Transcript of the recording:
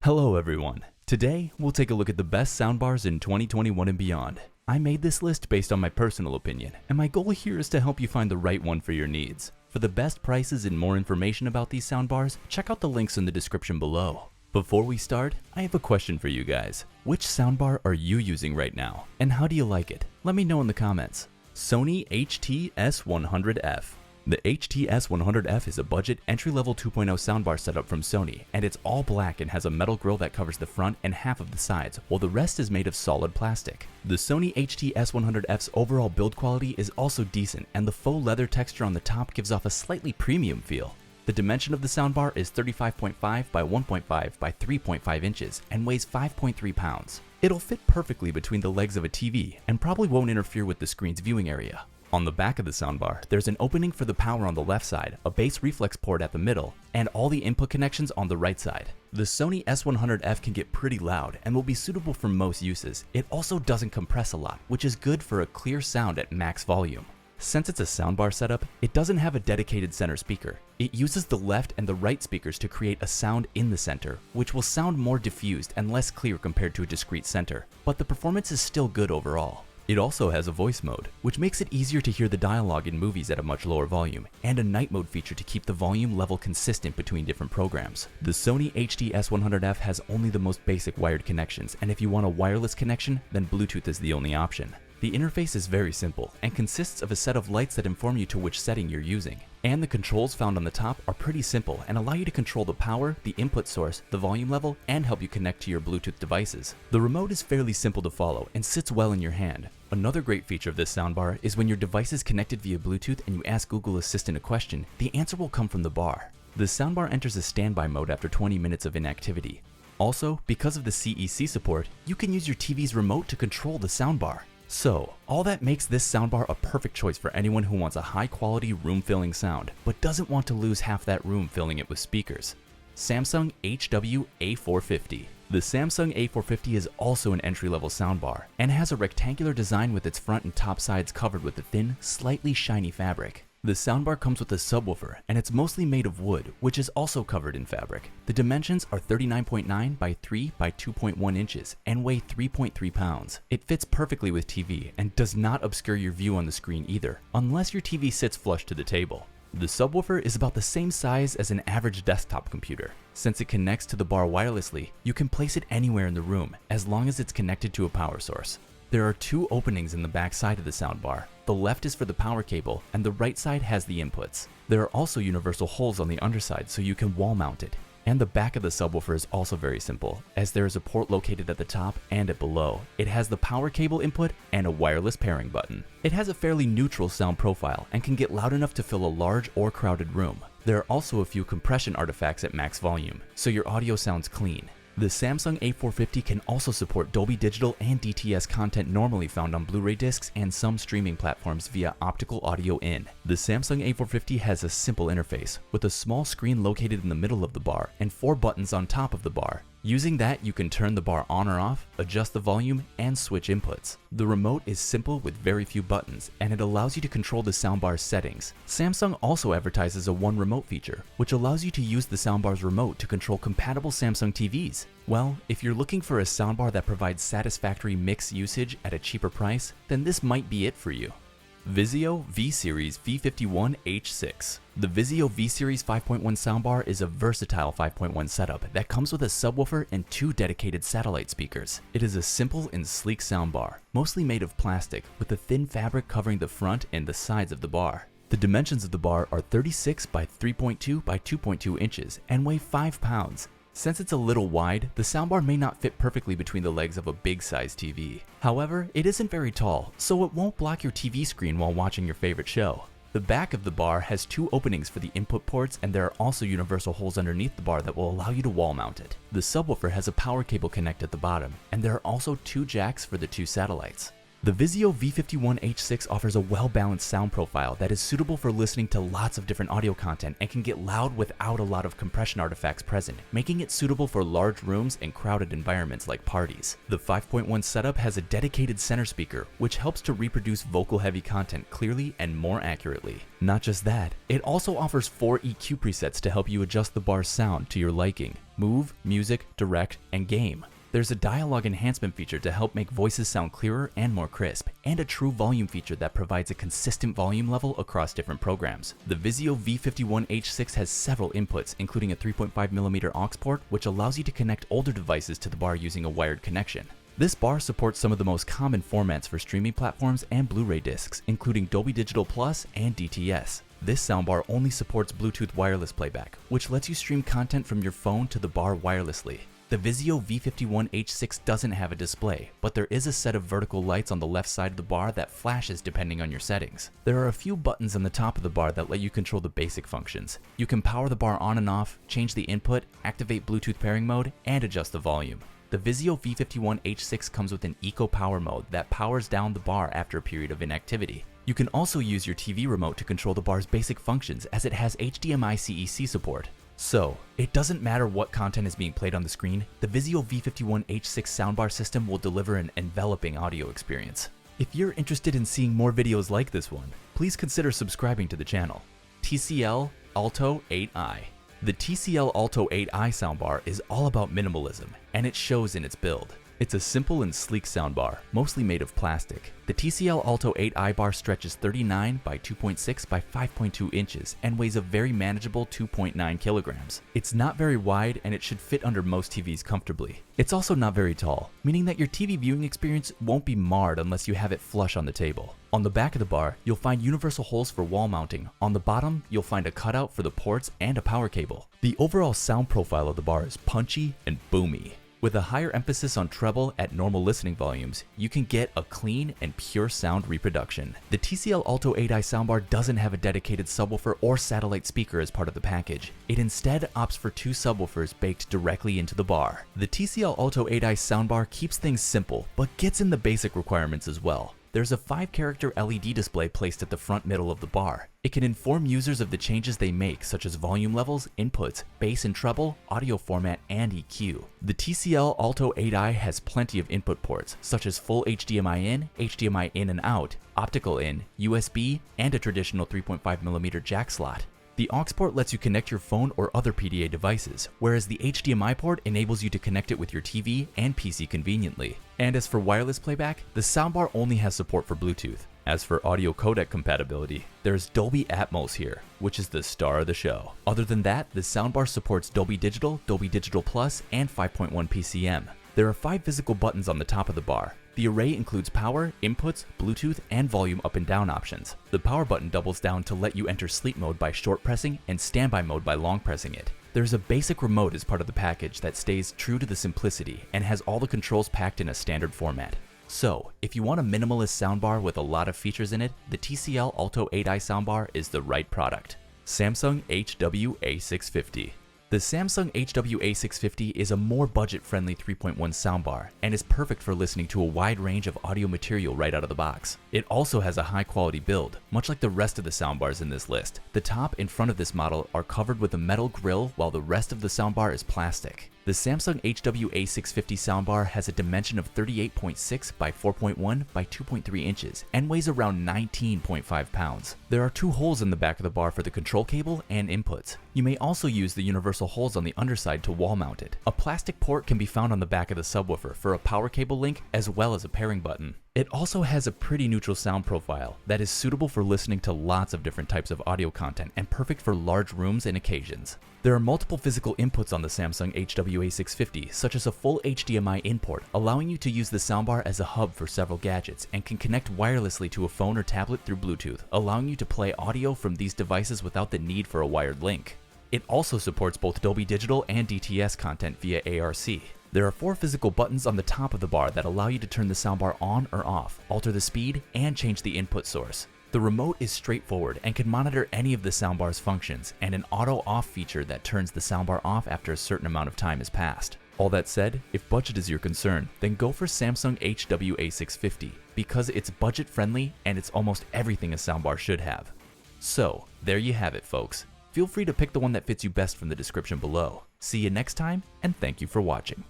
Hello everyone. Today, we'll take a look at the best soundbars in 2021 and beyond. I made this list based on my personal opinion, and my goal here is to help you find the right one for your needs. For the best prices and more information about these soundbars, check out the links in the description below. Before we start, I have a question for you guys. Which soundbar are you using right now, and how do you like it? Let me know in the comments. Sony HTS100F. The HTS100F is a budget entry-level 2.0 soundbar setup from Sony, and it's all black and has a metal grille that covers the front and half of the sides, while the rest is made of solid plastic. The Sony HTS100F's overall build quality is also decent, and the faux leather texture on the top gives off a slightly premium feel. The dimension of the soundbar is 35.5 by 1.5 by 3.5 inches and weighs 5.3 pounds. It'll fit perfectly between the legs of a TV and probably won't interfere with the screen's viewing area. On the back of the soundbar, there's an opening for the power on the left side, a bass reflex port at the middle, and all the input connections on the right side. The Sony S100F can get pretty loud and will be suitable for most uses. It also doesn't compress a lot, which is good for a clear sound at max volume. Since it's a soundbar setup, it doesn't have a dedicated center speaker. It uses the left and the right speakers to create a sound in the center, which will sound more diffused and less clear compared to a discrete center, but the performance is still good overall. It also has a voice mode, which makes it easier to hear the dialogue in movies at a much lower volume, and a night mode feature to keep the volume level consistent between different programs. The Sony HTS100F has only the most basic wired connections, and if you want a wireless connection, then Bluetooth is the only option. The interface is very simple and consists of a set of lights that inform you to which setting you're using. And the controls found on the top are pretty simple and allow you to control the power, the input source, the volume level, and help you connect to your Bluetooth devices. The remote is fairly simple to follow and sits well in your hand. Another great feature of this soundbar is when your device is connected via Bluetooth and you ask Google Assistant a question, the answer will come from the bar. The soundbar enters a standby mode after 20 minutes of inactivity. Also, because of the CEC support, you can use your TV's remote to control the soundbar. So, all that makes this soundbar a perfect choice for anyone who wants a high-quality room-filling sound, but doesn't want to lose half that room filling it with speakers. Samsung HW-A450. The Samsung A450 is also an entry-level soundbar, and has a rectangular design with its front and top sides covered with a thin, slightly shiny fabric. The soundbar comes with a subwoofer, and it's mostly made of wood, which is also covered in fabric. The dimensions are 39.9 by 3 by 2.1 inches and weigh 3.3 pounds. It fits perfectly with TV and does not obscure your view on the screen either, unless your TV sits flush to the table. The subwoofer is about the same size as an average desktop computer. Since it connects to the bar wirelessly, you can place it anywhere in the room, as long as it's connected to a power source. There are two openings in the back side of the soundbar. The left is for the power cable, and the right side has the inputs. There are also universal holes on the underside so you can wall mount it. And the back of the subwoofer is also very simple, as there is a port located at the top and at below. It has the power cable input and a wireless pairing button. It has a fairly neutral sound profile and can get loud enough to fill a large or crowded room. There are also a few compression artifacts at max volume, so your audio sounds clean. The Samsung A450 can also support Dolby Digital and DTS content normally found on Blu-ray discs and some streaming platforms via optical audio in. The Samsung A450 has a simple interface, with a small screen located in the middle of the bar and 4 buttons on top of the bar. Using that, you can turn the bar on or off, adjust the volume, and switch inputs. The remote is simple with very few buttons, and it allows you to control the soundbar's settings. Samsung also advertises a One Remote feature, which allows you to use the soundbar's remote to control compatible Samsung TVs. Well, if you're looking for a soundbar that provides satisfactory mix usage at a cheaper price, then this might be it for you. Vizio VSeries V51H6. The Vizio VSeries 5.1 soundbar is a versatile 5.1 setup that comes with a subwoofer and 2 dedicated satellite speakers. It is a simple and sleek soundbar, mostly made of plastic, with a thin fabric covering the front and the sides of the bar. The dimensions of the bar are 36 by 3.2 by 2.2 inches and weigh 5 pounds. Since it's a little wide, the soundbar may not fit perfectly between the legs of a big-sized TV. However, it isn't very tall, so it won't block your TV screen while watching your favorite show. The back of the bar has 2 openings for the input ports, and there are also universal holes underneath the bar that will allow you to wall mount it. The subwoofer has a power cable connect at the bottom, and there are also 2 jacks for the 2 satellites. The Vizio V51H6 offers a well-balanced sound profile that is suitable for listening to lots of different audio content and can get loud without a lot of compression artifacts present, making it suitable for large rooms and crowded environments like parties. The 5.1 setup has a dedicated center speaker, which helps to reproduce vocal-heavy content clearly and more accurately. Not just that, it also offers 4 EQ presets to help you adjust the bar's sound to your liking: move, music, direct, and game. There's a dialogue enhancement feature to help make voices sound clearer and more crisp, and a true volume feature that provides a consistent volume level across different programs. The Vizio V51H6 has several inputs, including a 3.5mm aux port, which allows you to connect older devices to the bar using a wired connection. This bar supports some of the most common formats for streaming platforms and Blu-ray discs, including Dolby Digital Plus and DTS. This soundbar only supports Bluetooth wireless playback, which lets you stream content from your phone to the bar wirelessly. The Vizio V51H6 doesn't have a display, but there is a set of vertical lights on the left side of the bar that flashes depending on your settings. There are a few buttons on the top of the bar that let you control the basic functions. You can power the bar on and off, change the input, activate Bluetooth pairing mode, and adjust the volume. The Vizio V51H6 comes with an Eco Power mode that powers down the bar after a period of inactivity. You can also use your TV remote to control the bar's basic functions, as it has HDMI CEC support. So, it doesn't matter what content is being played on the screen, the Vizio V51H6 soundbar system will deliver an enveloping audio experience. If you're interested in seeing more videos like this one, please consider subscribing to the channel. TCL Alto 8i. The TCL Alto 8i soundbar is all about minimalism, and it shows in its build. It's a simple and sleek soundbar, mostly made of plastic. The TCL Alto 8i bar stretches 39 by 2.6 by 5.2 inches and weighs a very manageable 2.9 kilograms. It's not very wide, and it should fit under most TVs comfortably. It's also not very tall, meaning that your TV viewing experience won't be marred unless you have it flush on the table. On the back of the bar, you'll find universal holes for wall mounting. On the bottom, you'll find a cutout for the ports and a power cable. The overall sound profile of the bar is punchy and boomy. With a higher emphasis on treble at normal listening volumes, you can get a clean and pure sound reproduction. The TCL Alto 8i soundbar doesn't have a dedicated subwoofer or satellite speaker as part of the package. It instead opts for 2 subwoofers baked directly into the bar. The TCL Alto 8i soundbar keeps things simple, but gets in the basic requirements as well. There's a 5-character LED display placed at the front middle of the bar. It can inform users of the changes they make, such as volume levels, inputs, bass and treble, audio format, and EQ. The TCL Alto 8i has plenty of input ports, such as full HDMI in and out, optical in, USB, and a traditional 3.5mm jack slot. The aux port lets you connect your phone or other PDA devices, whereas the HDMI port enables you to connect it with your TV and PC conveniently. And as for wireless playback, the soundbar only has support for Bluetooth. As for audio codec compatibility, there's Dolby Atmos here, which is the star of the show. Other than that, the soundbar supports Dolby Digital, Dolby Digital Plus, and 5.1 PCM. There are 5 physical buttons on the top of the bar. The array includes power, inputs, Bluetooth, and volume up and down options. The power button doubles down to let you enter sleep mode by short pressing and standby mode by long pressing it. There's a basic remote as part of the package that stays true to the simplicity and has all the controls packed in a standard format. So, if you want a minimalist soundbar with a lot of features in it, the TCL Alto 8i soundbar is the right product. Samsung HW-A650. The Samsung HW-A650 is a more budget-friendly 3.1 soundbar and is perfect for listening to a wide range of audio material right out of the box. It also has a high-quality build, much like the rest of the soundbars in this list. The top and front of this model are covered with a metal grille, while the rest of the soundbar is plastic. The Samsung HW-A650 soundbar has a dimension of 38.6 by 4.1 by 2.3 inches and weighs around 19.5 pounds. There are 2 holes in the back of the bar for the control cable and inputs. You may also use the universal holes on the underside to wall mount it. A plastic port can be found on the back of the subwoofer for a power cable link as well as a pairing button. It also has a pretty neutral sound profile that is suitable for listening to lots of different types of audio content and perfect for large rooms and occasions. There are multiple physical inputs on the Samsung HW-A650, such as a full HDMI in port, allowing you to use the soundbar as a hub for several gadgets, and can connect wirelessly to a phone or tablet through Bluetooth, allowing you to play audio from these devices without the need for a wired link. It also supports both Dolby Digital and DTS content via ARC. There are 4 physical buttons on the top of the bar that allow you to turn the soundbar on or off, alter the speed, and change the input source. The remote is straightforward and can monitor any of the soundbar's functions, and an auto-off feature that turns the soundbar off after a certain amount of time has passed. All that said, if budget is your concern, then go for Samsung HWA650 because it's budget friendly and it's almost everything a soundbar should have. So, there you have it, folks. Feel free to pick the one that fits you best from the description below. See you next time, and thank you for watching.